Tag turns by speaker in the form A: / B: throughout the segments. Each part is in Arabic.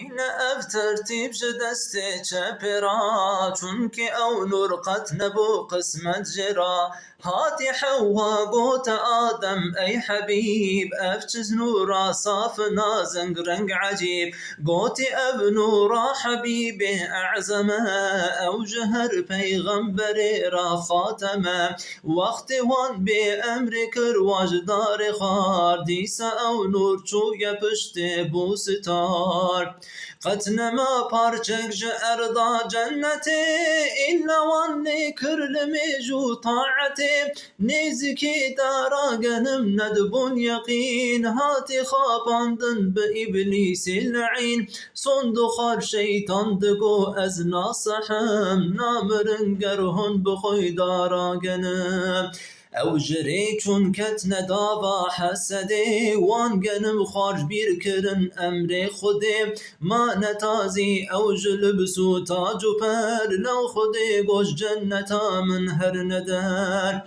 A: بین اف ترتیب جدسته چپرا چونکه او نور قط نبو قسمت جرا هاتي حوا قوت آدم أي حبيب أفجز نورا صاف نازنق رنق عجيب قوتي أب نورا حبيبي أعزمه أو جهر بيغمبري را خاتمه وقت وان بأمرك رواج دار خار ديسا أو نور چو يپشت بوستار قتنما پارچك جأرضا جنتي إلا واني كرلمي جو طاعتي نزكي دارا قنم ندبون يقين هاتي خاباندن بإبليس اللعين صندوق الشيطان دقو أزنا صحم نامرن قرهن بخوي دارا قنم او جری چون کت نداوا حسده وان گنم خارج بیر کرن امر خوده ما نتازی او جلبسو تاج و پر لو خوده گوش جنتا من هر ندر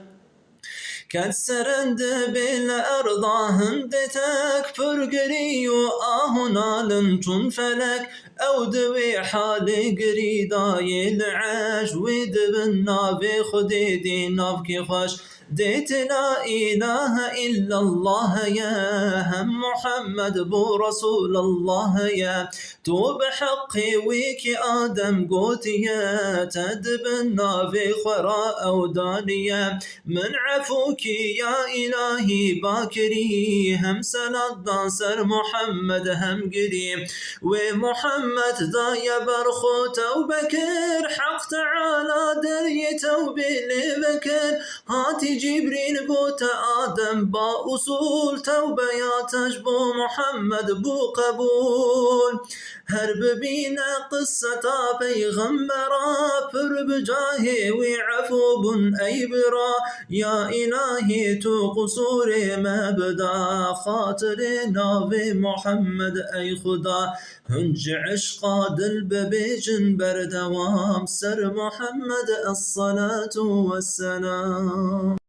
A: كان سرند بالأرض هندتك فرقري وآهنا لن فلك أو دوي حالي قريدا يلعش ودبنا بخدي دينا بكي ديت لا إله إلا الله يا هم محمد بو رسول الله يا تو بحقي ويكي آدم قوتي يا تدبنا في خراء أو دانية من عفوك يا إلهي باكري هم سند دانسر محمد هم قريب ومحمد ذا يبرخو توبكر حق تعالى دري توبي لبكر هاتي جبريل قوت آدم با أصول توبة يا تجبو محمد بو قبول هر ببينا قصة پیغمبرا پر بجاهه وعفو بن أي برا يا إلهي تو قصور مبدا خاطر ناوي محمد أي خدا هنج عشقا دل ببيجن بردوام سر محمد الصلاة والسلام.